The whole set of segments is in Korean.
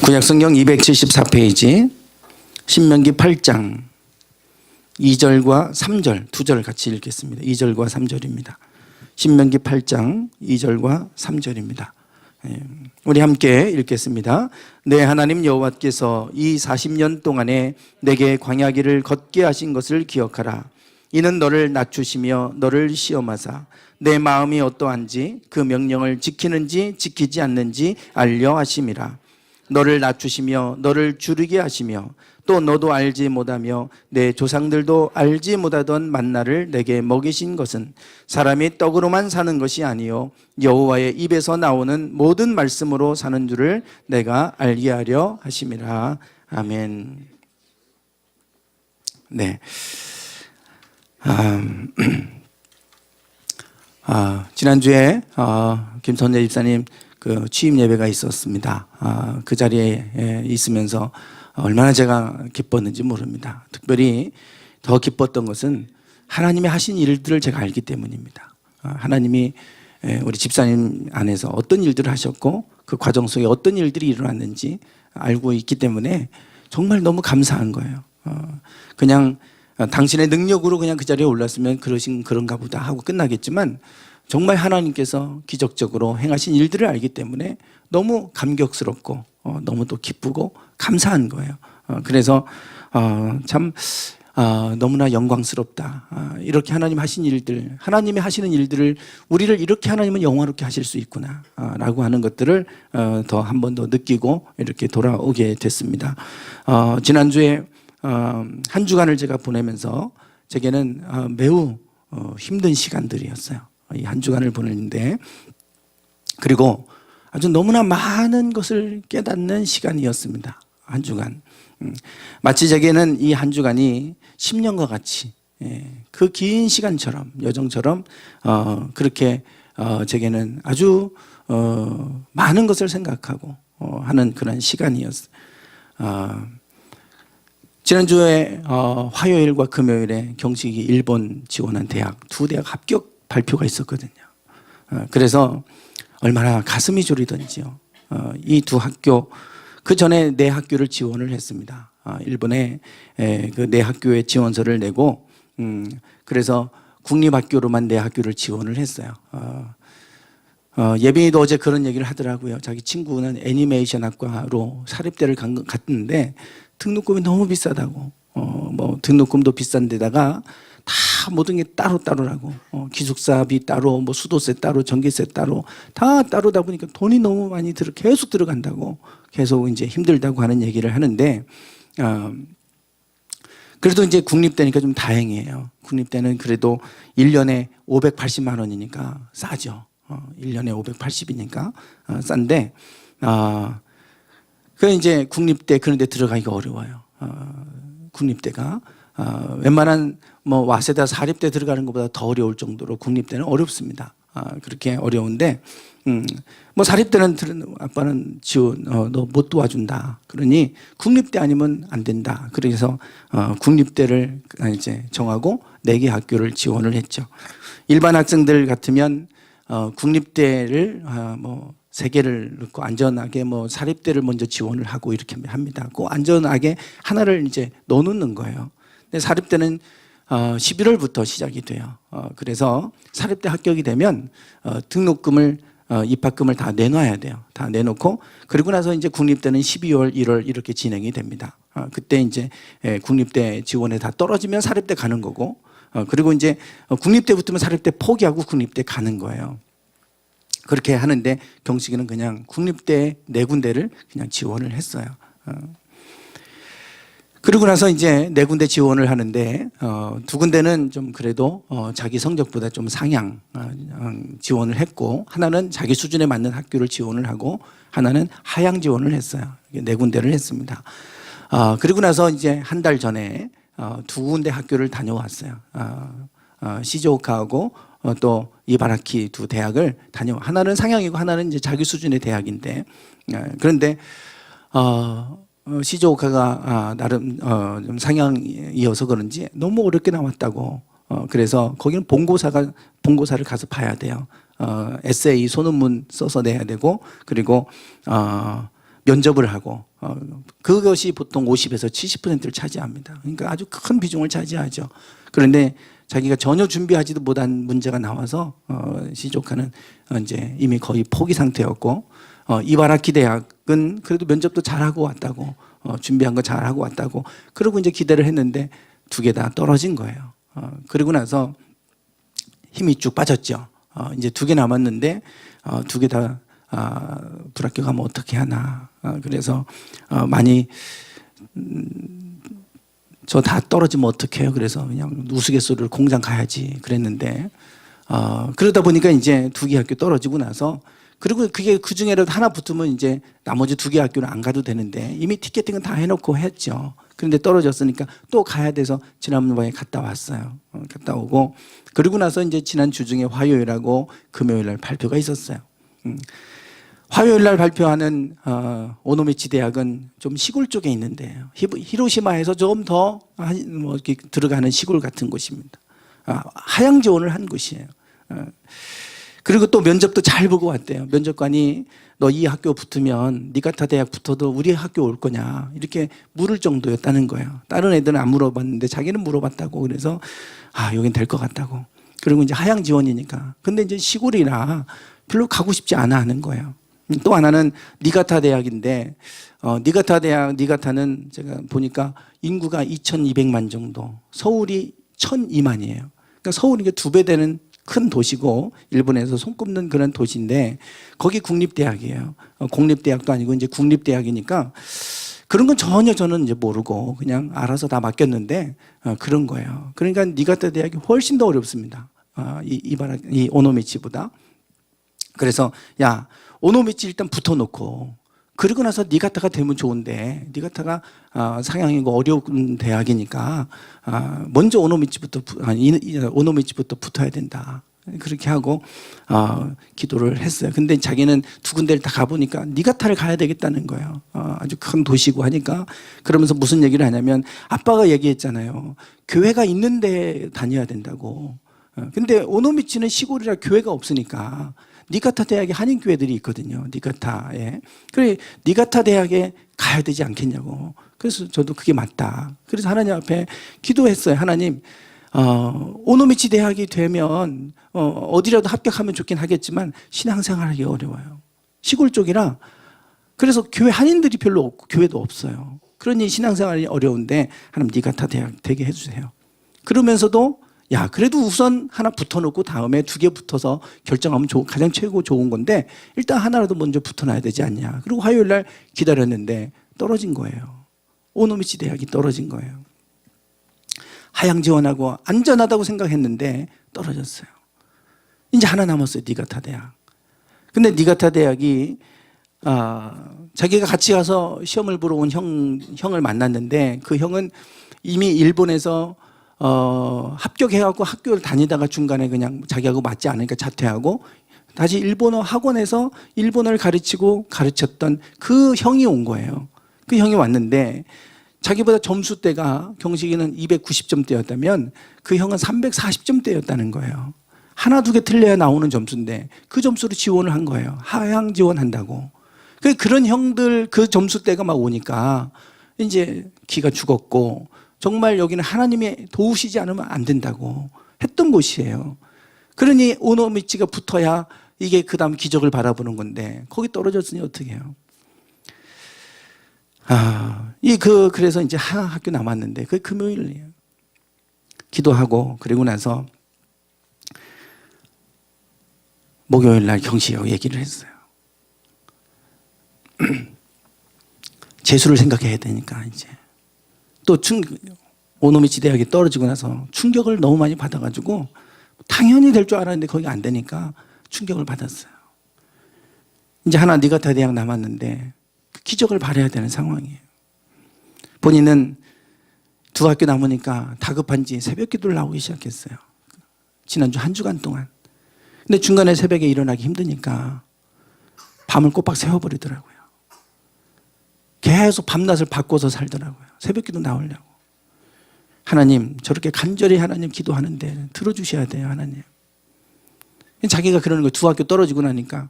구약성경 274페이지 신명기 8장 2절과 3절 두 절 같이 읽겠습니다. 2절과 3절입니다. 신명기 8장 2절과 3절입니다. 우리 함께 읽겠습니다. 내 하나님 여호와께서 이 40년 동안에 내게 광야길을 걷게 하신 것을 기억하라. 이는 너를 낮추시며 너를 시험하사 내 마음이 어떠한지 그 명령을 지키는지 지키지 않는지 알려 하심이라. 너를 낮추시며 너를 줄이게 하시며 또 너도 알지 못하며 내 조상들도 알지 못하던 만나를 내게 먹이신 것은 사람이 떡으로만 사는 것이 아니요 여호와의 입에서 나오는 모든 말씀으로 사는 줄을 내가 알게 하려 하심이라. 아멘. 네. 지난주에 김선재 집사님 그 취임 예배가 있었습니다. 그 자리에 있으면서 얼마나 제가 기뻤는지 모릅니다. 특별히 더 기뻤던 것은 하나님이 하신 일들을 제가 알기 때문입니다. 하나님이 우리 집사님 안에서 어떤 일들을 하셨고 그 과정 속에 어떤 일들이 일어났는지 알고 있기 때문에 정말 너무 감사한 거예요. 그냥 당신의 능력으로 그냥 그 자리에 올랐으면 그런가 보다 하고 끝나겠지만 정말 하나님께서 기적적으로 행하신 일들을 알기 때문에 너무 감격스럽고 너무 또 기쁘고 감사한 거예요. 그래서 참 너무나 영광스럽다. 이렇게 하나님 하신 일들, 하나님이 하시는 일들을 우리를 이렇게 하나님은 영화롭게 하실 수 있구나 라고 하는 것들을 더 한 번 더 느끼고 이렇게 돌아오게 됐습니다. 지난주에 한 주간을 제가 보내면서 제게는 매우 힘든 시간들이었어요. 이 한 주간을 보냈는데, 그리고 아주 너무나 많은 것을 깨닫는 시간이었습니다. 한 주간. 마치 제게는 이 한 주간이 10년과 같이 그 긴 시간처럼 여정처럼 그렇게 제게는 아주 많은 것을 생각하고 하는 그런 시간이었어요. 지난주에 화요일과 금요일에 경식이 일본 지원한 대학 두 대학 합격 발표가 있었거든요. 그래서 얼마나 가슴이 졸이던지요. 이 두 학교, 그 전에 네 학교를 지원을 했습니다. 일본에 그 네 학교에 지원서를 내고 그래서 국립학교로만 네 학교를 지원을 했어요. 예빈이도 어제 그런 얘기를 하더라고요. 자기 친구는 애니메이션 학과로 사립대를 갔는데 등록금이 너무 비싸다고. 뭐 등록금도 비싼데다가 다 모든 게 따로따로라고. 기숙사비 따로, 뭐 수도세 따로, 전기세 따로, 다 따로다 보니까 돈이 너무 많이 계속 들어간다고. 계속 이제 힘들다고 하는 얘기를 하는데, 그래도 이제 국립대니까 좀 다행이에요. 국립대는 그래도 1년에 580만 원이니까 싸죠. 1년에 580이니까 싼데, 그 이제 국립대 그런 데 들어가기가 어려워요. 국립대가. 웬만한 뭐 와세다 사립대 들어가는 것보다 더 어려울 정도로 국립대는 어렵습니다. 그렇게 어려운데, 뭐 사립대는 아빠는 지원, 너 못 도와준다. 그러니 국립대 아니면 안 된다. 그래서 국립대를 이제 정하고 4개 학교를 지원을 했죠. 일반 학생들 같으면 국립대를 뭐 3개를 넣고 안전하게 뭐 사립대를 먼저 지원을 하고 이렇게 합니다. 그 안전하게 하나를 이제 넣어놓는 거예요. 근데 사립대는 11월부터 시작이 돼요. 그래서 사립대 합격이 되면 등록금을 입학금을 다 내놔야 돼요. 다 내놓고 그리고 나서 이제 국립대는 12월, 1월 이렇게 진행이 됩니다. 그때 이제 국립대 지원에 다 떨어지면 사립대 가는 거고, 그리고 이제 국립대 붙으면 사립대 포기하고 국립대 가는 거예요. 그렇게 하는데 경식이는 그냥 국립대 4군데를 그냥 지원을 했어요. 그리고 나서 이제 4군데 지원을 하는데 2군데는 좀 그래도 자기 성적보다 좀 상향 지원을 했고, 하나는 자기 수준에 맞는 학교를 지원을 하고 하나는 하향 지원을 했어요. 4군데를 했습니다. 그리고 나서 이제 한 달 전에 2군데 학교를 다녀왔어요. 시즈오카하고 또 이바라키 2 대학을 하나는 상향이고 하나는 이제 자기 수준의 대학인데, 그런데 시즈오카가 나름 좀 상향이어서 그런지 너무 어렵게 나왔다고. 그래서 거기는 본고사를 가서 봐야 돼요. 에세이 소논문 써서 내야 되고, 그리고 면접을 하고 그것이 보통 50에서 70%를 차지합니다. 그러니까 아주 큰 비중을 차지하죠. 그런데 자기가 전혀 준비하지도 못한 문제가 나와서 시조카는 이제 이미 거의 포기 상태였고 이바라키 대학은 그래도 면접도 잘하고 왔다고 준비한 거 잘하고 왔다고 그러고 이제 기대를 했는데 두 개 다 떨어진 거예요. 그리고 나서 힘이 쭉 빠졌죠. 이제 두 개 남았는데 두 개 다 불합격 하면 어떻게 하나. 그래서 많이 저 다 떨어지면 어떡해요. 그래서 그냥 우스갯소리를 공장 가야지 그랬는데 그러다 보니까 이제 두 개 학교 떨어지고 나서 그리고 그게 그 중에라도 하나 붙으면 이제 나머지 두 개 학교는 안 가도 되는데 이미 티켓팅은 다 해놓고 했죠. 그런데 떨어졌으니까 또 가야 돼서 지난번에 갔다 왔어요. 갔다 오고 그리고 나서 이제 지난 주 중에 화요일하고 금요일 날 발표가 있었어요. 화요일 날 발표하는 오노미치 대학은 좀 시골 쪽에 있는데요. 히로시마에서 좀 더 뭐 이렇게 들어가는 시골 같은 곳입니다. 하향 지원을 한 곳이에요. 그리고 또 면접도 잘 보고 왔대요. 면접관이 너 이 학교 붙으면 니가타 대학 붙어도 우리 학교 올 거냐 이렇게 물을 정도였다는 거예요. 다른 애들은 안 물어봤는데 자기는 물어봤다고. 그래서 여긴 될 것 같다고. 그리고 이제 하향 지원이니까. 근데 이제 시골이라 별로 가고 싶지 않아 하는 거예요. 또 하나는 니가타 대학인데 니가타 대학, 니가타는 제가 보니까 인구가 2,200만 정도, 서울이 1,002만이에요. 그러니까 서울이 두 배 되는 큰 도시고 일본에서 손꼽는 그런 도시인데 거기 국립대학이에요. 공립대학도 아니고 이제 국립대학이니까 그런 건 전혀 저는 이제 모르고 그냥 알아서 다 맡겼는데 그런 거예요. 그러니까 니가타 대학이 훨씬 더 어렵습니다. 이 오노미치보다. 그래서 야 오노미치 일단 붙어놓고 그리고 나서 니가타가 되면 좋은데 니가타가 상향이고 어려운 대학이니까 먼저 오노미치부터 붙어야 된다. 그렇게 하고 기도를 했어요. 근데 자기는 두 군데를 다 가보니까 니가타를 가야 되겠다는 거예요. 아주 큰 도시고 하니까. 그러면서 무슨 얘기를 하냐면 아빠가 얘기했잖아요. 교회가 있는데 다녀야 된다고. 근데 오노미치는 시골이라 교회가 없으니까 니가타 대학에 한인교회들이 있거든요. 니가타에. 그래, 니가타 대학에 가야 되지 않겠냐고. 그래서 저도 그게 맞다. 그래서 하나님 앞에 기도했어요. 하나님, 오노미치 대학이 되면 어디라도 합격하면 좋긴 하겠지만 신앙생활하기 어려워요. 시골 쪽이라. 그래서 교회 한인들이 별로 없고 교회도 없어요. 그러니 신앙생활이 어려운데 하나님 니가타 대학 되게 해주세요. 그러면서도 야, 그래도 우선 하나 붙어놓고 다음에 두 개 붙어서 결정하면 가장 최고 좋은 건데 일단 하나라도 먼저 붙어놔야 되지 않냐. 그리고 화요일 날 기다렸는데 떨어진 거예요. 오노미치 대학이 떨어진 거예요. 하향 지원하고 안전하다고 생각했는데 떨어졌어요. 이제 하나 남았어요. 니가타 대학. 근데 니가타 대학이 자기가 같이 가서 시험을 보러 온 형을 만났는데 그 형은 이미 일본에서 합격해갖고 학교를 다니다가 중간에 그냥 자기하고 맞지 않으니까 자퇴하고 다시 일본어 학원에서 일본어를 가르쳤던 그 형이 온 거예요. 그 형이 왔는데 자기보다 점수대가 경식이는 290점대였다면 그 형은 340점대였다는 거예요. 하나 두 개 틀려야 나오는 점수인데 그 점수로 지원을 한 거예요. 하향 지원한다고. 그런 형들 그 점수대가 막 오니까 이제 기가 죽었고 정말 여기는 하나님이 도우시지 않으면 안 된다고 했던 곳이에요. 그러니 오노미치가 붙어야 이게 그 다음 기적을 바라보는 건데 거기 떨어졌으니 어떻게 해요? 그래서 이제 한 학교 남았는데 그게 금요일이에요. 기도하고 그리고 나서 목요일 날 경시하고 얘기를 했어요. 재수를 생각해야 되니까 이제 또 오노미치 대학이 떨어지고 나서 충격을 너무 많이 받아가지고 당연히 될 줄 알았는데 거기가 안 되니까 충격을 받았어요. 이제 하나 니가타 대학 남았는데 기적을 바라야 되는 상황이에요. 본인은 두 학교 남으니까 다급한지 새벽 기도를 나오기 시작했어요. 지난주 한 주간 동안. 근데 중간에 새벽에 일어나기 힘드니까 밤을 꼬박 새워버리더라고요. 계속 밤낮을 바꿔서 살더라고요. 새벽 기도 나오려고. 하나님, 저렇게 간절히 하나님 기도하는데 들어주셔야 돼요, 하나님. 자기가 그러는 거예요. 두 학교 떨어지고 나니까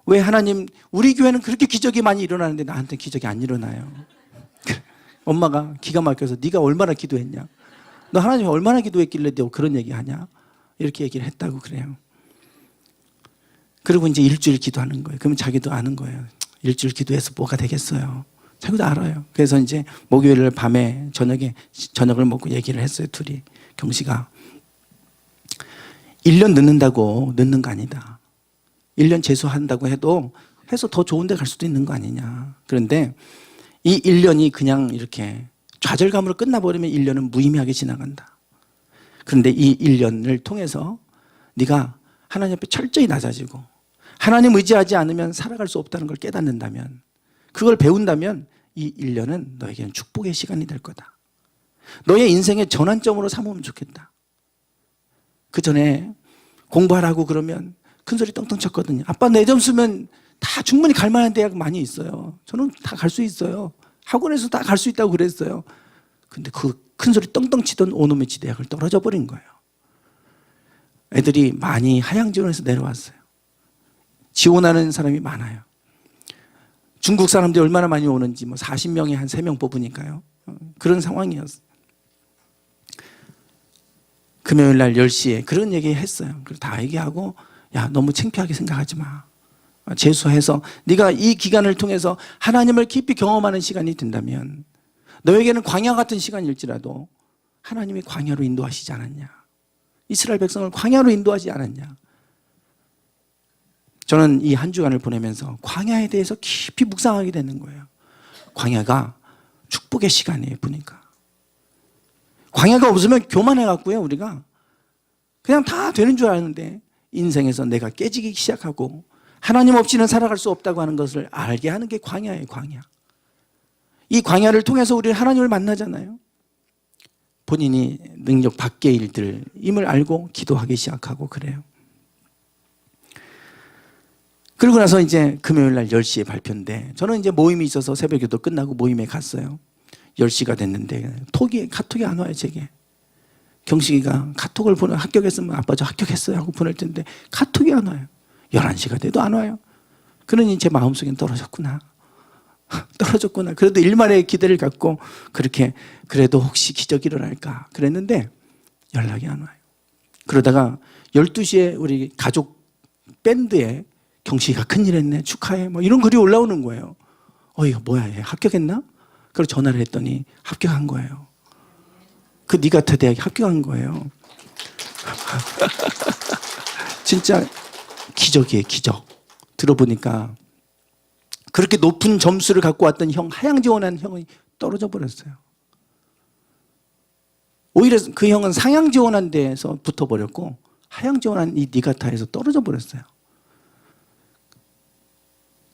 왜 하나님, 우리 교회는 그렇게 기적이 많이 일어나는데 나한테 기적이 안 일어나요? 엄마가 기가 막혀서 네가 얼마나 기도했냐? 너 하나님 얼마나 기도했길래 너 그런 얘기하냐? 이렇게 얘기를 했다고 그래요. 그리고 이제 일주일 기도하는 거예요. 그러면 자기도 아는 거예요. 일주일 기도해서 뭐가 되겠어요? 자기도 알아요. 그래서 이제 목요일 밤에 저녁을 먹고 얘기를 했어요. 둘이. 경씨가 1년 늦는다고 늦는 거 아니다. 1년 재수한다고 해서 더 좋은 데 갈 수도 있는 거 아니냐. 그런데 이 1년이 그냥 이렇게 좌절감으로 끝나버리면 1년은 무의미하게 지나간다. 그런데 이 1년을 통해서 네가 하나님 앞에 철저히 낮아지고 하나님 의지하지 않으면 살아갈 수 없다는 걸 깨닫는다면, 그걸 배운다면 이 1년은 너에게는 축복의 시간이 될 거다. 너의 인생의 전환점으로 삼으면 좋겠다. 그 전에 공부하라고 그러면 큰소리 떵떵 쳤거든요. 아빠 내 점수면 다 충분히 갈 만한 대학 많이 있어요. 저는 다 갈 수 있어요. 학원에서 다 갈 수 있다고 그랬어요. 근데 그 큰소리 떵떵 치던 오노미치 대학을 떨어져 버린 거예요. 애들이 많이 하향 지원해서 내려왔어요. 지원하는 사람이 많아요. 중국 사람들이 얼마나 많이 오는지 40명에 한 3명 뽑으니까요. 그런 상황이었어요. 금요일 날 10시에 그런 얘기 했어요. 그리고 다 얘기하고, 야, 너무 창피하게 생각하지 마. 재수해서 네가 이 기간을 통해서 하나님을 깊이 경험하는 시간이 된다면 너에게는 광야 같은 시간일지라도 하나님이 광야로 인도하시지 않았냐. 이스라엘 백성을 광야로 인도하지 않았냐. 저는 이 한 주간을 보내면서 광야에 대해서 깊이 묵상하게 되는 거예요. 광야가 축복의 시간이에요. 보니까 광야가 없으면 교만해갖고요, 우리가 그냥 다 되는 줄 아는데 인생에서 내가 깨지기 시작하고 하나님 없이는 살아갈 수 없다고 하는 것을 알게 하는 게 광야예요. 광야. 이 광야를 통해서 우리는 하나님을 만나잖아요. 본인이 능력 밖의 일들임을 알고 기도하기 시작하고 그래요. 그러고 나서 이제 금요일 날 10시에 발표인데, 저는 이제 모임이 있어서 새벽기도 끝나고 모임에 갔어요. 10시가 됐는데 카톡이 안 와요, 제게. 경식이가 카톡을 합격했으면 아빠 저 합격했어요 하고 보낼 텐데 카톡이 안 와요. 11시가 돼도 안 와요. 그러니 제 마음속엔 떨어졌구나. 떨어졌구나. 그래도 일말의 기대를 갖고 그렇게 그래도 혹시 기적이 일어날까 그랬는데 연락이 안 와요. 그러다가 12시에 우리 가족 밴드에 경식이가 큰일 했네, 축하해, 이런 글이 올라오는 거예요. 이거 뭐야, 얘 합격했나? 그래서 전화를 했더니 합격한 거예요. 그 니가타 대학에 합격한 거예요. 진짜 기적이에요, 기적. 들어보니까 그렇게 높은 점수를 갖고 왔던 하향 지원한 형이 떨어져 버렸어요. 오히려 그 형은 상향 지원한 데에서 붙어버렸고 하향 지원한 이 니가타에서 떨어져 버렸어요.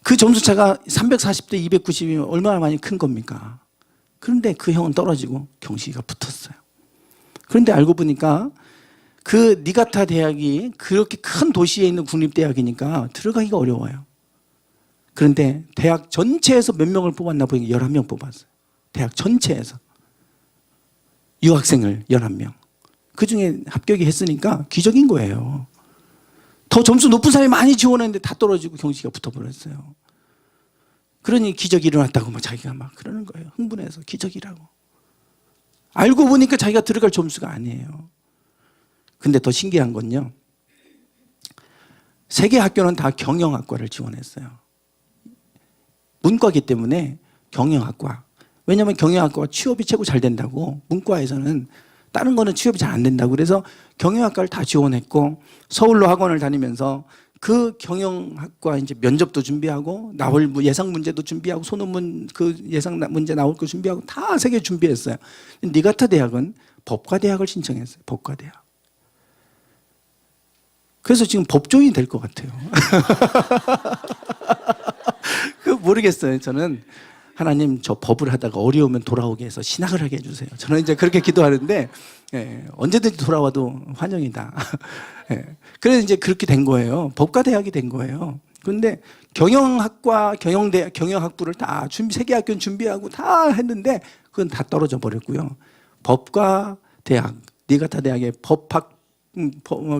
그 점수 차가 340대 290이면 얼마나 많이 큰 겁니까? 그런데 그 형은 떨어지고 경식이가 붙었어요. 그런데 알고 보니까 그 니가타 대학이 그렇게 큰 도시에 있는 국립대학이니까 들어가기가 어려워요. 그런데 대학 전체에서 몇 명을 뽑았나 보니까 11명 뽑았어요. 대학 전체에서. 유학생을 11명. 그중에 합격이 했으니까 기적인 거예요. 더 점수 높은 사람이 많이 지원했는데 다 떨어지고 경식이가 붙어버렸어요. 그러니 기적이 일어났다고 자기가 막 그러는 거예요. 흥분해서 기적이라고. 알고 보니까 자기가 들어갈 점수가 아니에요. 근데 더 신기한 건요, 세 개 학교는 다 경영학과를 지원했어요. 문과이기 때문에 경영학과. 왜냐하면 경영학과가 취업이 최고 잘 된다고, 문과에서는 다른 거는 취업이 잘 안 된다고. 그래서 경영학과를 다 지원했고 서울로 학원을 다니면서 그 경영학과 이제 면접도 준비하고 나올 예상 문제도 준비하고 소논문 그 예상 문제 나올 거 준비하고 다 세 개 준비했어요. 니가타 대학은 법과대학을 신청했어요. 법과대학. 그래서 지금 법조인이 될 것 같아요. 그 모르겠어요. 저는 하나님 저 법을 하다가 어려우면 돌아오게 해서 신학을 하게 해주세요. 저는 이제 그렇게 기도하는데 언제든지 돌아와도 환영이다. 그래서 이제 그렇게 된 거예요. 법과대학이 된 거예요. 그런데 경영학과, 경영학부를 다 세 개 학교는 준비하고 다 했는데 그건 다 떨어져 버렸고요. 법과대학, 니가타 대학의 법학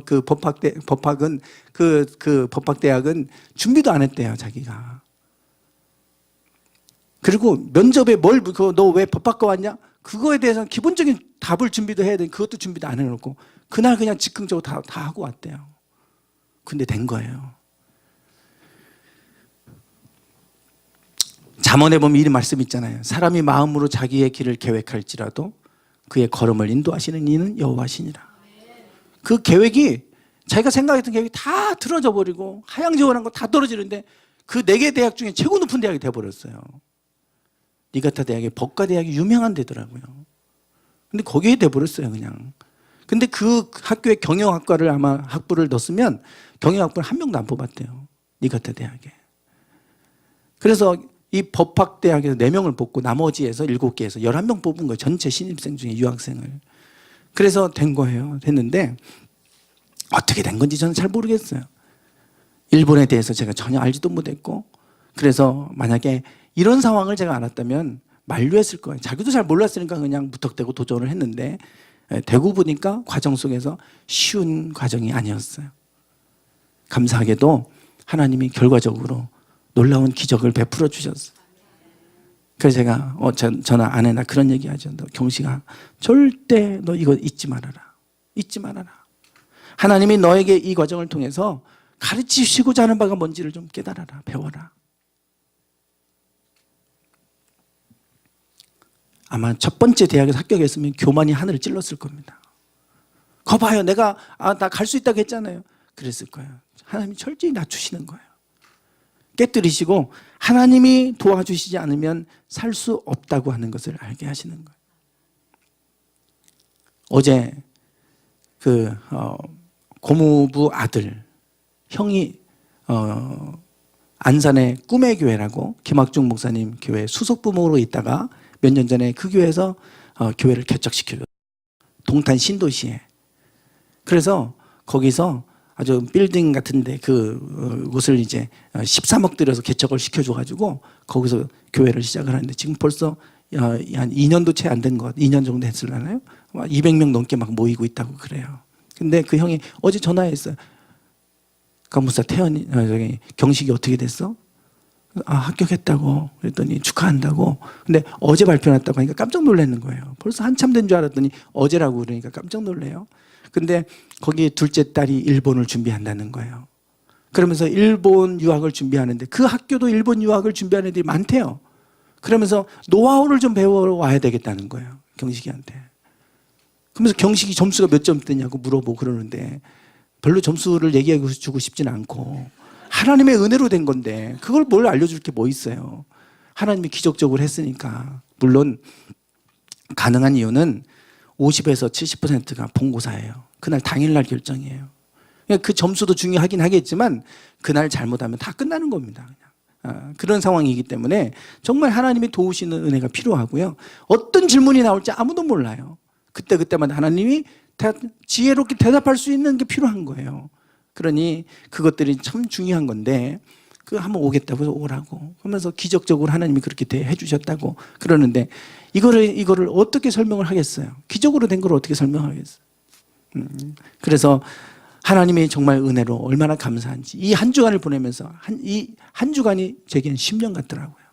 그 법학은 그 법학대학은 준비도 안 했대요, 자기가. 그리고 면접에 너 왜 법학과 왔냐? 그거에 대해서는 기본적인 답을 준비도 해야 돼. 그것도 준비도 안 해놓고 그날 그냥 즉흥적으로 다 하고 왔대요. 근데 된 거예요. 잠언에 보면 이런 말씀 있잖아요. 사람이 마음으로 자기의 길을 계획할지라도 그의 걸음을 인도하시는 이는 여호와시니라. 그 계획이 자기가 생각했던 계획이 다 틀어져 버리고 하향 지원한 거 다 떨어지는데 그 4개 대학 중에 최고 높은 대학이 돼버렸어요. 니가타 대학이 법과대학이 유명한 데더라고요. 근데 거기에 돼버렸어요, 그냥. 근데 그 학교에 경영학과를 아마 학부를 넣었으면 경영학부를 한 명도 안 뽑았대요, 니가타 대학에. 그래서 이 법학대학에서 4명을 뽑고 나머지에서 7개에서 11명 뽑은 거예요. 전체 신입생 중에 유학생을. 그래서 된 거예요. 됐는데 어떻게 된 건지 저는 잘 모르겠어요. 일본에 대해서 제가 전혀 알지도 못했고, 그래서 만약에 이런 상황을 제가 알았다면 만류했을 거예요. 자기도 잘 몰랐으니까 그냥 무턱대고 도전을 했는데 되고 보니까 과정 속에서 쉬운 과정이 아니었어요. 감사하게도 하나님이 결과적으로 놀라운 기적을 베풀어 주셨어요. 그래서 제가 저는 아내나 그런 얘기 하죠. 너 경식아, 절대 너 이거 잊지 말아라. 잊지 말아라. 하나님이 너에게 이 과정을 통해서 가르치시고자 하는 바가 뭔지를 좀 깨달아라. 배워라. 아마 첫 번째 대학에서 합격했으면 교만이 하늘을 찔렀을 겁니다. 거 봐요. 내가 나 갈 수 있다고 했잖아요. 그랬을 거예요. 하나님이 철저히 낮추시는 거예요. 깨뜨리시고 하나님이 도와주시지 않으면 살 수 없다고 하는 것을 알게 하시는 거예요. 어제 고모부 아들 형이 안산의 꿈의 교회라고 김학중 목사님 교회 수석 부목으로 있다가 몇 년 전에 그 교회에서 교회를 개척시켜줬어요. 동탄 신도시에. 그래서 거기서 아주 빌딩 같은데 그곳을 이제 13억 들여서 개척을 시켜줘가지고 거기서 교회를 시작을 하는데 지금 벌써 한 2년도 채 안 된 것, 2년 정도 했을라나요? 200명 넘게 막 모이고 있다고 그래요. 근데 그 형이 어제 전화했어요. 강무사 태연이 경식이 어떻게 됐어? 합격했다고 그랬더니 축하한다고. 근데 어제 발표났다고 하니까 깜짝 놀라는 거예요. 벌써 한참 된 줄 알았더니 어제라고 그러니까 깜짝 놀래요. 근데 거기 둘째 딸이 일본을 준비한다는 거예요. 그러면서 일본 유학을 준비하는데 그 학교도 일본 유학을 준비하는 애들이 많대요. 그러면서 노하우를 좀 배워와야 되겠다는 거예요, 경식이한테. 그러면서 경식이 점수가 몇 점 됐냐고 물어보고 그러는데 별로 점수를 얘기해 주고 싶지는 않고, 하나님의 은혜로 된 건데 그걸 뭘 알려줄 게 뭐 있어요. 하나님이 기적적으로 했으니까. 물론 가능한 이유는 50에서 70%가 본고사예요. 그날 당일날 결정이에요. 그 점수도 중요하긴 하겠지만 그날 잘못하면 다 끝나는 겁니다. 그냥. 그런 상황이기 때문에 정말 하나님이 도우시는 은혜가 필요하고요. 어떤 질문이 나올지 아무도 몰라요. 그때마다 하나님이 지혜롭게 대답할 수 있는 게 필요한 거예요. 그러니 그것들이 참 중요한 건데 한번 오겠다고 해서 오라고 하면서 기적적으로 하나님이 그렇게 대해 주셨다고 그러는데 이거를 어떻게 설명을 하겠어요? 기적으로 된 걸 어떻게 설명하겠어요? 그래서 하나님이 정말 은혜로 얼마나 감사한지 이 한 주간을 보내면서 이 한 주간이 제게는 10년 같더라고요.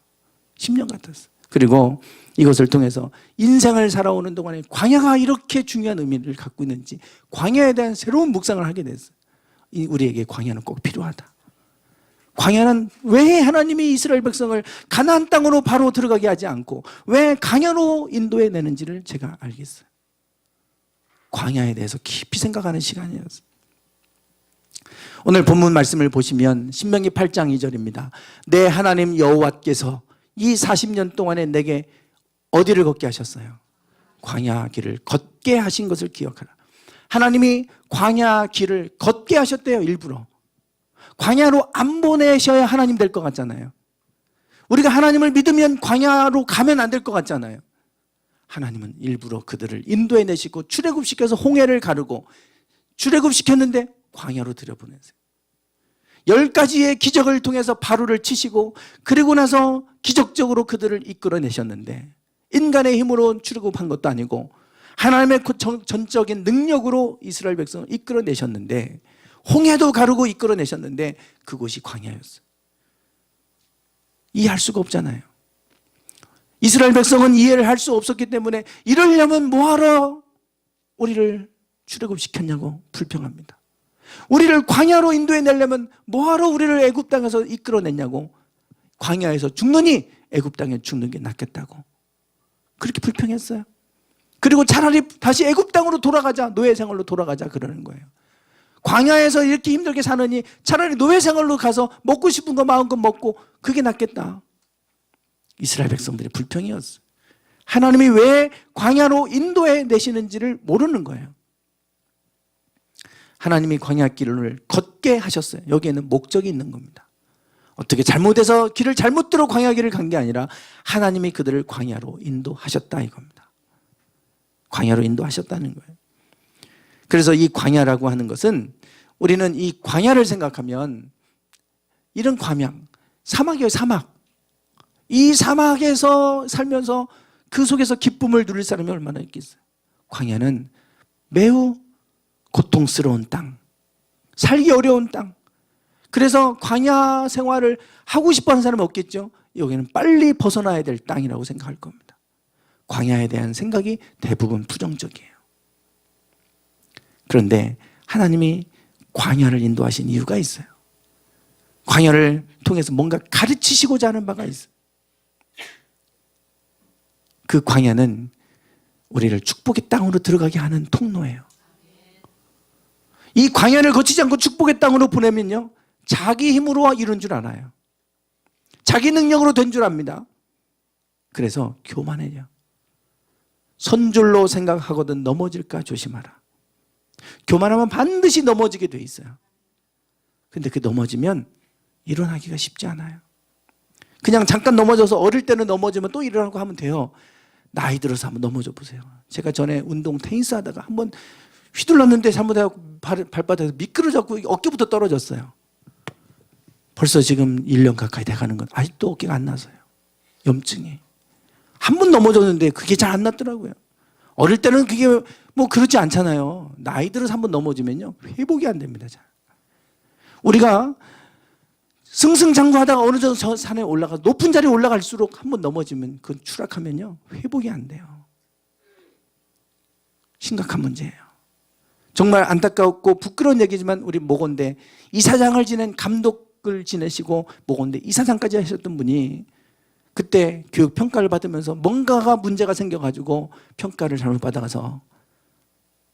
10년 같았어요. 그리고 이것을 통해서 인생을 살아오는 동안에 광야가 이렇게 중요한 의미를 갖고 있는지 광야에 대한 새로운 묵상을 하게 됐어요. 우리에게 광야는 꼭 필요하다. 광야는 왜 하나님이 이스라엘 백성을 가나안 땅으로 바로 들어가게 하지 않고 왜 광야로 인도해 내는지를 제가 알겠어요. 광야에 대해서 깊이 생각하는 시간이었어요. 오늘 본문 말씀을 보시면 신명기 8장 2절입니다. 내 하나님 여호와께서 이 40년 동안에 내게 어디를 걷게 하셨어요? 광야 길을 걷게 하신 것을 기억하라. 하나님이 광야 길을 걷게 하셨대요. 일부러. 광야로 안 보내셔야 하나님 될 것 같잖아요. 우리가 하나님을 믿으면 광야로 가면 안 될 것 같잖아요. 하나님은 일부러 그들을 인도해 내시고 출애굽시켜서 홍해를 가르고 출애굽시켰는데 광야로 들여보내세요. 10가지의 기적을 통해서 바로를 치시고 그리고 나서 기적적으로 그들을 이끌어내셨는데 인간의 힘으로 출애굽한 것도 아니고 하나님의 전적인 능력으로 이스라엘 백성을 이끌어내셨는데, 홍해도 가르고 이끌어내셨는데 그곳이 광야였어요. 이해할 수가 없잖아요. 이스라엘 백성은 이해를 할 수 없었기 때문에 이러려면 뭐하러 우리를 출애굽시켰냐고 불평합니다. 우리를 광야로 인도해내려면 뭐하러 우리를 애굽 땅에서 이끌어냈냐고, 광야에서 죽느니 애굽 땅에 죽는 게 낫겠다고 그렇게 불평했어요. 그리고 차라리 다시 애굽 땅으로 돌아가자, 노예 생활로 돌아가자 그러는 거예요. 광야에서 이렇게 힘들게 사느니 차라리 노예 생활로 가서 먹고 싶은 거 마음껏 먹고 그게 낫겠다. 이스라엘 백성들의 불평이었어요. 하나님이 왜 광야로 인도해 내시는지를 모르는 거예요. 하나님이 광야길을 걷게 하셨어요. 여기에는 목적이 있는 겁니다. 어떻게 잘못해서 길을 잘못 들어 광야길을 간 게 아니라 하나님이 그들을 광야로 인도하셨다 이겁니다. 광야로 인도하셨다는 거예요. 그래서 이 광야라고 하는 것은, 우리는 이 광야를 생각하면 이런 광양, 사막이에요. 사막. 이 사막에서 살면서 그 속에서 기쁨을 누릴 사람이 얼마나 있겠어요. 광야는 매우 고통스러운 땅, 살기 어려운 땅. 그래서 광야 생활을 하고 싶어 하는 사람은 없겠죠. 여기는 빨리 벗어나야 될 땅이라고 생각할 겁니다. 광야에 대한 생각이 대부분 부정적이에요. 그런데 하나님이 광야를 인도하신 이유가 있어요. 광야를 통해서 뭔가 가르치시고자 하는 바가 있어요. 그 광야는 우리를 축복의 땅으로 들어가게 하는 통로예요. 이 광야를 거치지 않고 축복의 땅으로 보내면요, 자기 힘으로 이룬 줄 알아요. 자기 능력으로 된 줄 압니다. 그래서 교만해요. 선줄로 생각하거든 넘어질까 조심하라. 교만하면 반드시 넘어지게 돼 있어요. 근데 그 넘어지면 일어나기가 쉽지 않아요. 그냥 잠깐 넘어져서 어릴 때는 넘어지면 또 일어나고 하면 돼요. 나이 들어서 한번 넘어져 보세요. 제가 전에 운동 테니스 하다가 한번 휘둘렀는데 잘못해서 발바닥에서 미끄러졌고 어깨부터 떨어졌어요. 벌써 지금 1년 가까이 돼가는 건 아직도 어깨가 안 나서요. 염증이. 한 번 넘어졌는데 그게 잘 안 낫더라고요. 어릴 때는 그게 뭐 그렇지 않잖아요. 나이 들어서 한 번 넘어지면요, 회복이 안 됩니다. 잘. 우리가 승승장구하다가 어느 정도 저 산에 올라가 높은 자리에 올라갈수록 한 번 넘어지면, 그 추락하면요, 회복이 안 돼요. 심각한 문제예요. 정말 안타깝고 부끄러운 얘기지만 우리 모건대 이사장을 지낸 감독을 지내시고 모건대 이사장까지 하셨던 분이 그때 교육 평가를 받으면서 뭔가가 문제가 생겨가지고 평가를 잘못 받아가서,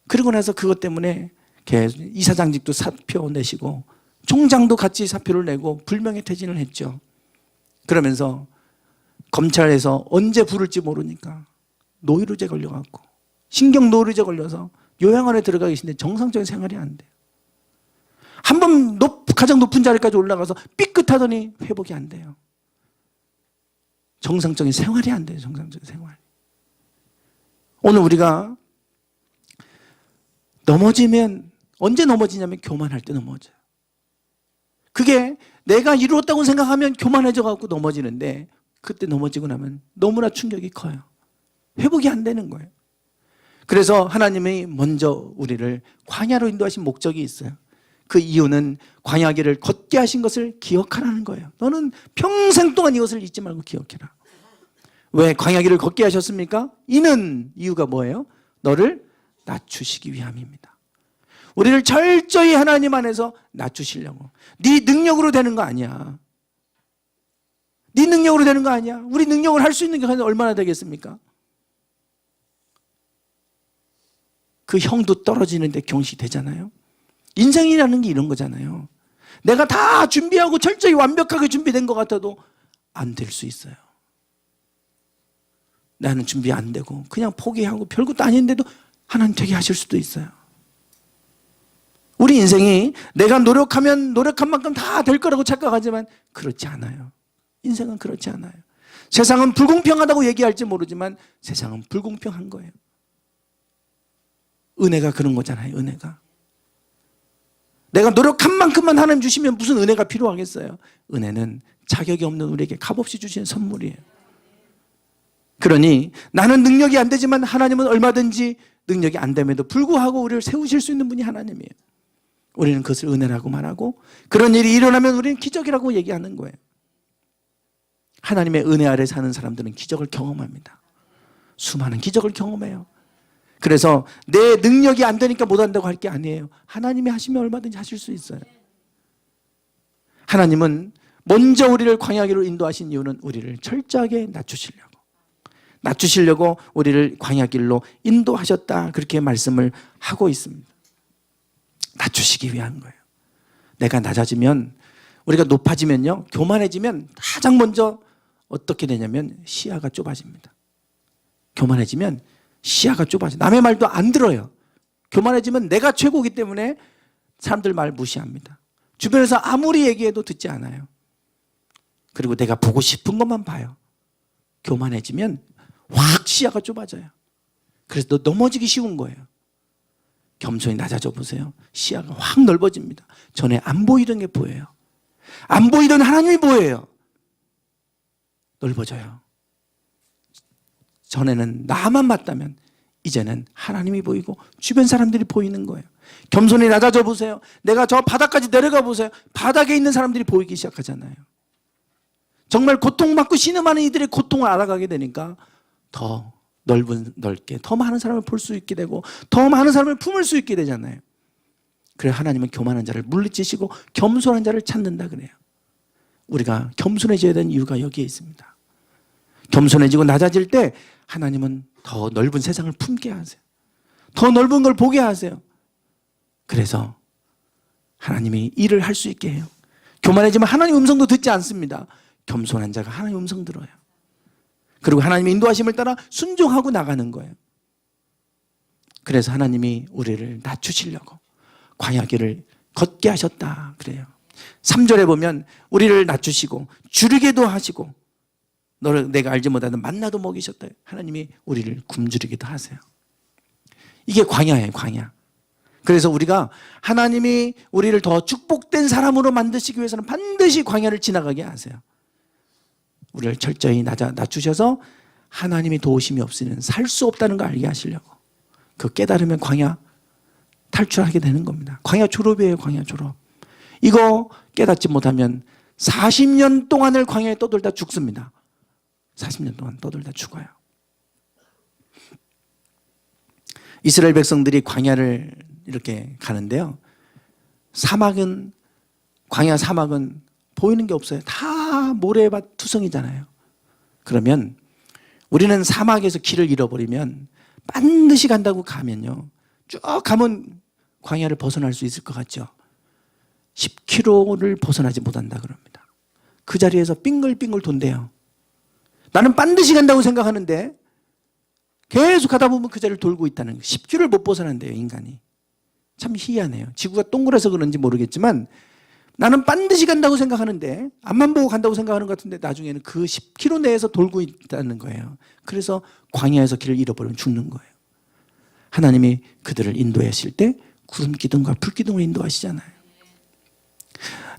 그러고 나서 그것 때문에 이사장직도 사표 내시고 총장도 같이 사표를 내고 불명예퇴진을 했죠. 그러면서 검찰에서 언제 부를지 모르니까 노이로제 걸려갖고, 신경노이로제 걸려서 요양원에 들어가 계신데 정상적인 생활이 안 돼요. 한 번 가장 높은 자리까지 올라가서 삐끗하더니 회복이 안 돼요. 정상적인 생활이 안 돼요. 정상적인 생활. 오늘 우리가 넘어지면, 언제 넘어지냐면 교만할 때 넘어져요. 그게 내가 이루었다고 생각하면 교만해져 갖고 넘어지는데, 그때 넘어지고 나면 너무나 충격이 커요. 회복이 안 되는 거예요. 그래서 하나님이 먼저 우리를 광야로 인도하신 목적이 있어요. 그 이유는 광야길을 걷게 하신 것을 기억하라는 거예요. 너는 평생 동안 이것을 잊지 말고 기억해라. 왜 광야길을 걷게 하셨습니까? 이는 이유가 뭐예요? 너를 낮추시기 위함입니다. 우리를 철저히 하나님 안에서 낮추시려고. 네 능력으로 되는 거 아니야. 네 능력으로 되는 거 아니야. 우리 능력을 할 수 있는 게 얼마나 되겠습니까? 그 형도 떨어지는데 경시 되잖아요. 인생이라는 게 이런 거잖아요. 내가 다 준비하고 철저히 완벽하게 준비된 것 같아도 안 될 수 있어요. 나는 준비 안 되고 그냥 포기하고 별것도 아닌데도 하나님 되게 하실 수도 있어요. 우리 인생이 내가 노력하면 노력한 만큼 다 될 거라고 착각하지만 그렇지 않아요. 인생은 그렇지 않아요. 세상은 불공평하다고 얘기할지 모르지만 세상은 불공평한 거예요. 은혜가 그런 거잖아요. 은혜가. 내가 노력한 만큼만 하나님 주시면 무슨 은혜가 필요하겠어요. 은혜는 자격이 없는 우리에게 값없이 주신 선물이에요. 그러니 나는 능력이 안 되지만 하나님은 얼마든지 능력이 안 됨에도 불구하고 우리를 세우실 수 있는 분이 하나님이에요. 우리는 그것을 은혜라고 말하고 그런 일이 일어나면 우리는 기적이라고 얘기하는 거예요. 하나님의 은혜 아래 사는 사람들은 기적을 경험합니다. 수많은 기적을 경험해요. 그래서 내 능력이 안 되니까 못한다고 할 게 아니에요. 하나님이 하시면 얼마든지 하실 수 있어요. 하나님은 먼저 우리를 광야길로 인도하신 이유는 우리를 철저하게 낮추시려고 우리를 광야길로 인도하셨다, 그렇게 말씀을 하고 있습니다. 낮추시기 위한 거예요. 내가 낮아지면, 우리가 높아지면요, 교만해지면 가장 먼저 어떻게 되냐면 시야가 좁아집니다. 교만해지면 시야가 좁아져. 남의 말도 안 들어요. 교만해지면 내가 최고이기 때문에 사람들 말 무시합니다. 주변에서 아무리 얘기해도 듣지 않아요. 그리고 내가 보고 싶은 것만 봐요. 교만해지면 확 시야가 좁아져요. 그래서 넘어지기 쉬운 거예요. 겸손히 낮아져 보세요. 시야가 확 넓어집니다. 전에 안 보이던 게 보여요. 안 보이던 하나님이 보여요. 넓어져요. 전에는 나만 봤다면 이제는 하나님이 보이고 주변 사람들이 보이는 거예요. 겸손히 낮아져 보세요. 내가 저 바닥까지 내려가 보세요. 바닥에 있는 사람들이 보이기 시작하잖아요. 정말 고통받고 신음하는 이들의 고통을 알아가게 되니까 더 넓게 더 많은 사람을 볼 수 있게 되고 더 많은 사람을 품을 수 있게 되잖아요. 그래서 하나님은 교만한 자를 물리치시고 겸손한 자를 찾는다 그래요. 우리가 겸손해져야 되는 이유가 여기에 있습니다. 겸손해지고 낮아질 때 하나님은 더 넓은 세상을 품게 하세요. 더 넓은 걸 보게 하세요. 그래서 하나님이 일을 할 수 있게 해요. 교만해지면 하나님 음성도 듣지 않습니다. 겸손한 자가 하나님 음성 들어요. 그리고 하나님의 인도하심을 따라 순종하고 나가는 거예요. 그래서 하나님이 우리를 낮추시려고 광야길을 걷게 하셨다 그래요. 3절에 보면 우리를 낮추시고 줄이게도 하시고 너를 내가 알지 못하는 만나도 먹이셨다. 하나님이 우리를 굶주리기도 하세요. 이게 광야예요, 광야. 그래서 우리가 하나님이 우리를 더 축복된 사람으로 만드시기 위해서는 반드시 광야를 지나가게 하세요. 우리를 철저히 낮추셔서 하나님이 도우심이 없이는 살 수 없다는 걸 알게 하시려고. 그 깨달으면 광야 탈출하게 되는 겁니다. 광야 졸업이에요, 광야 졸업. 이거 깨닫지 못하면 40년 동안을 광야에 떠돌다 죽습니다. 40년 동안 떠돌다 죽어요. 이스라엘 백성들이 광야를 이렇게 가는데요. 광야 사막은 보이는 게 없어요. 다 모래밭 투성이잖아요. 그러면 우리는 사막에서 길을 잃어버리면 반드시 간다고 가면요, 쭉 가면 광야를 벗어날 수 있을 것 같죠? 10km를 벗어나지 못한다 그럽니다. 그 자리에서 빙글빙글 돈대요. 나는 반드시 간다고 생각하는데 계속 가다 보면 그 자리를 돌고 있다는 거예요. 10km를 못 벗어난대요, 인간이. 참 희한해요. 지구가 동그라서 그런지 모르겠지만 나는 반드시 간다고 생각하는데, 앞만 보고 간다고 생각하는 것 같은데 나중에는 그 10km 내에서 돌고 있다는 거예요. 그래서 광야에서 길을 잃어버리면 죽는 거예요. 하나님이 그들을 인도하실 때 구름 기둥과 불 기둥을 인도하시잖아요.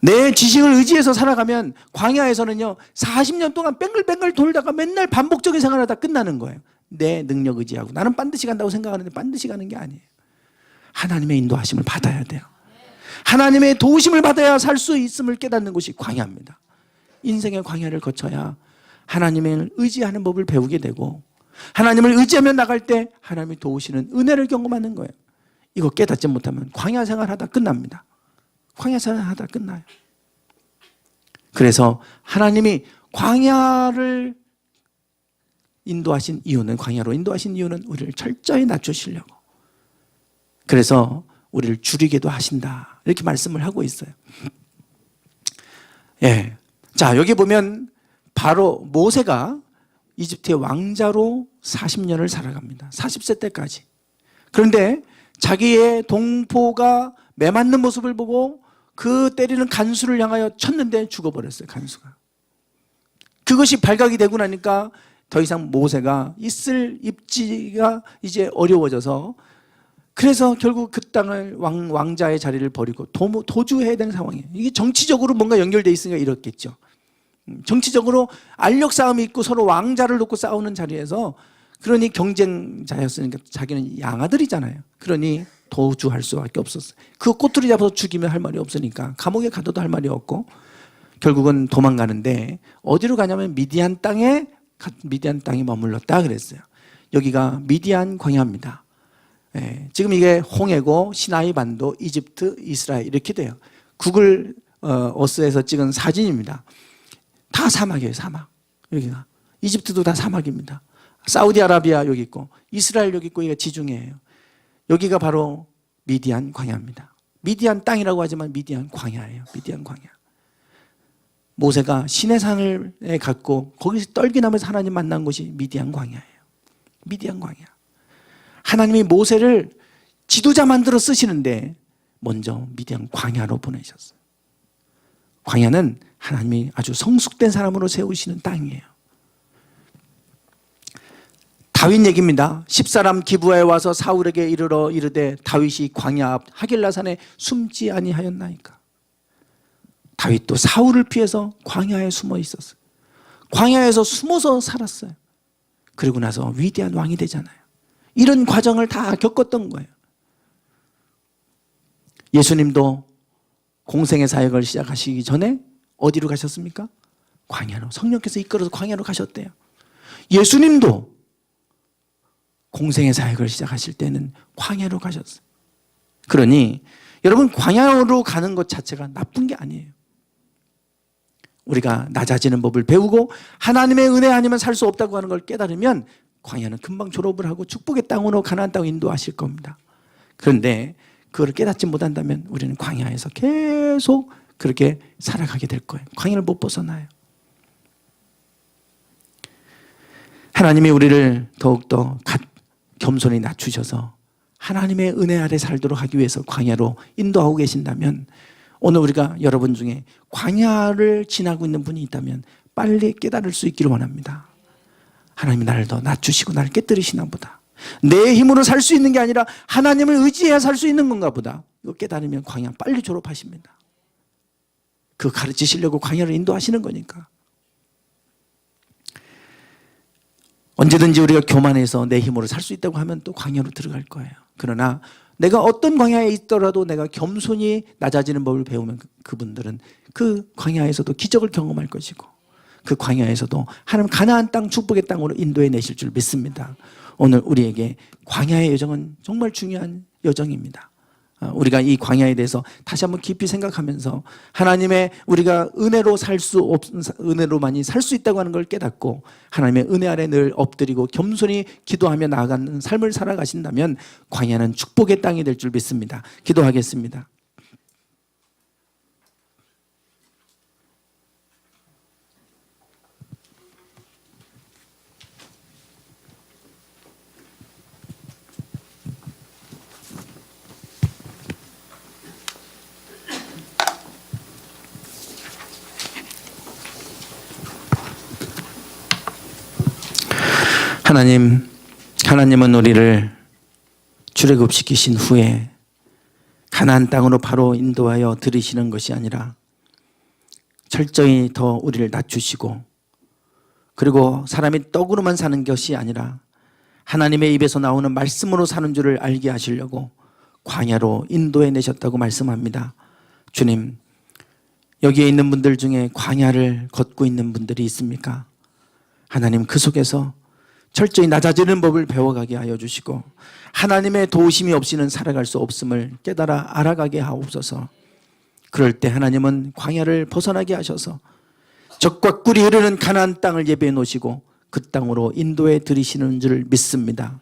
내 지식을 의지해서 살아가면 광야에서는요 40년 동안 뱅글뱅글 돌다가 맨날 반복적인 생활을 하다 끝나는 거예요. 내 능력 의지하고 나는 반드시 간다고 생각하는데 반드시 가는 게 아니에요. 하나님의 인도하심을 받아야 돼요. 하나님의 도우심을 받아야 살 수 있음을 깨닫는 것이 광야입니다. 인생의 광야를 거쳐야 하나님을 의지하는 법을 배우게 되고 하나님을 의지하며 나갈 때 하나님이 도우시는 은혜를 경험하는 거예요. 이거 깨닫지 못하면 광야 생활하다 끝납니다. 광야 생활하다 끝나요. 그래서 하나님이 광야를 인도하신 이유는, 광야로 인도하신 이유는 우리를 철저히 낮추시려고. 그래서 우리를 줄이게도 하신다, 이렇게 말씀을 하고 있어요. 예. 자, 여기 보면 바로 모세가 이집트의 왕자로 40년을 살아갑니다. 40세 때까지. 그런데 자기의 동포가 매맞는 모습을 보고 그 때리는 간수를 향하여 쳤는데 죽어버렸어요, 간수가. 그것이 발각이 되고 나니까 더 이상 모세가 있을 입지가 이제 어려워져서, 그래서 결국 그 땅을 왕자의 자리를 버리고 도주해야 되는 상황이에요. 이게 정치적으로 뭔가 연결되어 있으니까 이렇겠죠. 정치적으로 알력 싸움이 있고 서로 왕자를 놓고 싸우는 자리에서 그러니 경쟁자였으니까 자기는 양아들이잖아요. 그러니 도주할 수밖에 없었어요. 그 꼬투리 잡아서 죽이면 할 말이 없으니까 감옥에 가둬도 할 말이 없고 결국은 도망가는데 어디로 가냐면 미디안 땅에 머물렀다 그랬어요. 여기가 미디안 광야입니다. 예, 지금 이게 홍해고 시나이 반도, 이집트, 이스라엘 이렇게 돼요. 구글 어스에서 찍은 사진입니다. 다 사막이에요. 사막. 여기가 이집트도 다 사막입니다. 사우디아라비아 여기 있고 이스라엘 여기 있고, 여기가 지중해예요. 여기가 바로 미디안 광야입니다. 미디안 땅이라고 하지만 미디안 광야예요. 미디안 광야. 모세가 시내산을 갖고 거기서 떨기나무에서 하나님 만난 곳이 미디안 광야예요. 미디안 광야. 하나님이 모세를 지도자 만들어 쓰시는데 먼저 미디안 광야로 보내셨어요. 광야는 하나님이 아주 성숙된 사람으로 세우시는 땅이에요. 다윗 얘기입니다. 10사람 기브아에 와서 사울에게 이르러 이르되 다윗이 광야 앞 하길라산에 숨지 아니하였나이까. 다윗도 사울을 피해서 광야에 숨어 있었어요. 광야에서 숨어서 살았어요. 그리고 나서 위대한 왕이 되잖아요. 이런 과정을 다 겪었던 거예요. 예수님도 공생의 사역을 시작하시기 전에 어디로 가셨습니까? 광야로. 성령께서 이끌어서 광야로 가셨대요. 예수님도 공생의 사역을 시작하실 때는 광야로 가셨어요. 그러니 여러분, 광야로 가는 것 자체가 나쁜 게 아니에요. 우리가 낮아지는 법을 배우고 하나님의 은혜 아니면 살 수 없다고 하는 걸 깨달으면 광야는 금방 졸업을 하고 축복의 땅으로, 가나안 땅으로 인도하실 겁니다. 그런데 그걸 깨닫지 못한다면 우리는 광야에서 계속 그렇게 살아가게 될 거예요. 광야를 못 벗어나요. 하나님이 우리를 더욱더 겸손히 낮추셔서 하나님의 은혜 아래 살도록 하기 위해서 광야로 인도하고 계신다면, 오늘 우리가 여러분 중에 광야를 지나고 있는 분이 있다면 빨리 깨달을 수 있기를 원합니다. 하나님이 나를 더 낮추시고 나를 깨뜨리시나 보다. 내 힘으로 살 수 있는 게 아니라 하나님을 의지해야 살 수 있는 건가 보다. 이거 깨달으면 광야 빨리 졸업하십니다. 그거 가르치시려고 광야를 인도하시는 거니까. 언제든지 우리가 교만해서 내 힘으로 살 수 있다고 하면 또 광야로 들어갈 거예요. 그러나 내가 어떤 광야에 있더라도 내가 겸손히 낮아지는 법을 배우면 그분들은 그 광야에서도 기적을 경험할 것이고, 그 광야에서도 하나님 가나안 땅, 축복의 땅으로 인도해 내실 줄 믿습니다. 오늘 우리에게 광야의 여정은 정말 중요한 여정입니다. 우리가 이 광야에 대해서 다시 한번 깊이 생각하면서 하나님의 우리가 은혜로만이 살 수 있다고 하는 걸 깨닫고 하나님의 은혜 아래 늘 엎드리고 겸손히 기도하며 나아가는 삶을 살아가신다면 광야는 축복의 땅이 될 줄 믿습니다. 기도하겠습니다. 하나님은 우리를 출애굽시키신 후에 가나안 땅으로 바로 인도하여 들이시는 것이 아니라 철저히 더 우리를 낮추시고, 그리고 사람이 떡으로만 사는 것이 아니라 하나님의 입에서 나오는 말씀으로 사는 줄을 알게 하시려고 광야로 인도해 내셨다고 말씀합니다. 주님, 여기에 있는 분들 중에 광야를 걷고 있는 분들이 있습니까? 하나님, 그 속에서 철저히 낮아지는 법을 배워가게 하여 주시고 하나님의 도우심이 없이는 살아갈 수 없음을 깨달아 알아가게 하옵소서. 그럴 때 하나님은 광야를 벗어나게 하셔서 젖과 꿀이 흐르는 가나안 땅을 예비해 놓으시고 그 땅으로 인도해 들이시는 줄 믿습니다.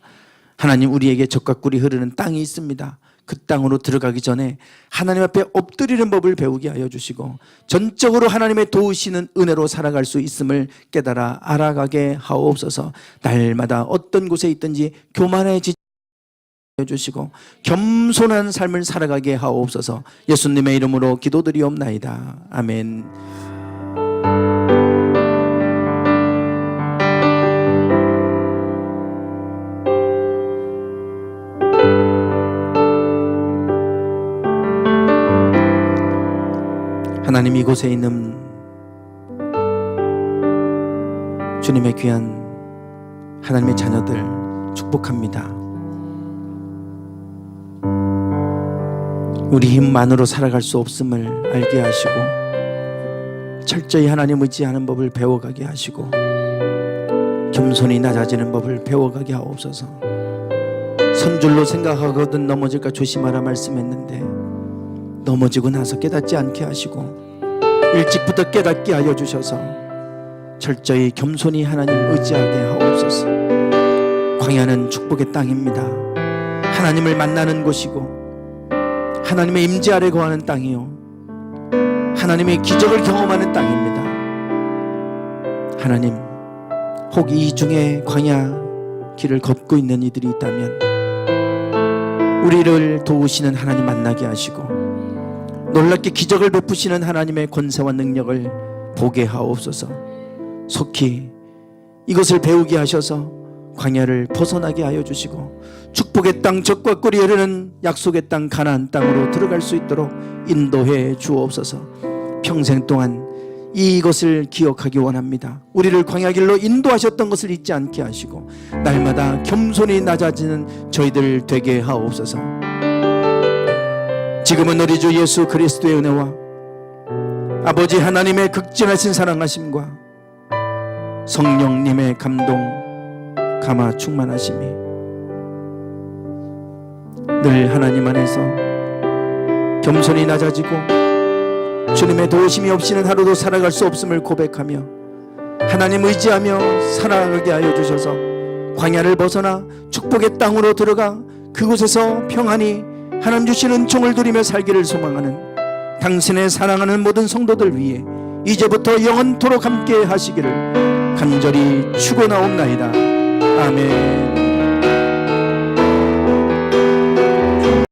하나님, 우리에게 젖과 꿀이 흐르는 땅이 있습니다. 그 땅으로 들어가기 전에 하나님 앞에 엎드리는 법을 배우게 하여 주시고 전적으로 하나님의 도우시는 은혜로 살아갈 수 있음을 깨달아 알아가게 하옵소서. 날마다 어떤 곳에 있든지 교만해지지 하여 주시고 겸손한 삶을 살아가게 하옵소서. 예수님의 이름으로 기도드리옵나이다. 아멘. 하나님, 이곳에 있는 주님의 귀한 하나님의 자녀들 축복합니다. 우리 힘만으로 살아갈 수 없음을 알게 하시고 철저히 하나님 의지하는 법을 배워가게 하시고 겸손히 낮아지는 법을 배워가게 하옵소서. 선줄로 생각하거든 넘어질까 조심하라 말씀했는데 넘어지고 나서 깨닫지 않게 하시고 일찍부터 깨닫게 하여 주셔서 철저히 겸손히 하나님 의지하게 하옵소서. 광야는 축복의 땅입니다. 하나님을 만나는 곳이고 하나님의 임재 아래 거하는 땅이요 하나님의 기적을 경험하는 땅입니다. 하나님, 혹 이 중에 광야 길을 걷고 있는 이들이 있다면 우리를 도우시는 하나님 만나게 하시고 놀랍게 기적을 베푸시는 하나님의 권세와 능력을 보게 하옵소서. 속히 이것을 배우게 하셔서 광야를 벗어나게 하여 주시고 축복의 땅 적과 꿀이 흐르는 약속의 땅 가나안 땅으로 들어갈 수 있도록 인도해 주옵소서. 평생 동안 이것을 기억하기 원합니다. 우리를 광야길로 인도하셨던 것을 잊지 않게 하시고 날마다 겸손히 낮아지는 저희들 되게 하옵소서. 지금은 우리 주 예수 그리스도의 은혜와 아버지 하나님의 극진하신 사랑하심과 성령님의 감동 감화 충만하심이 늘 하나님 안에서 겸손히 낮아지고 주님의 도우심이 없이는 하루도 살아갈 수 없음을 고백하며 하나님 의지하며 살아가게 하여 주셔서 광야를 벗어나 축복의 땅으로 들어가 그곳에서 평안히 하나님 주신 은총을 누리며 살기를 소망하는 당신의 사랑하는 모든 성도들 위해 이제부터 영원토록 함께 하시기를 간절히 축원하옵나이다. 아멘.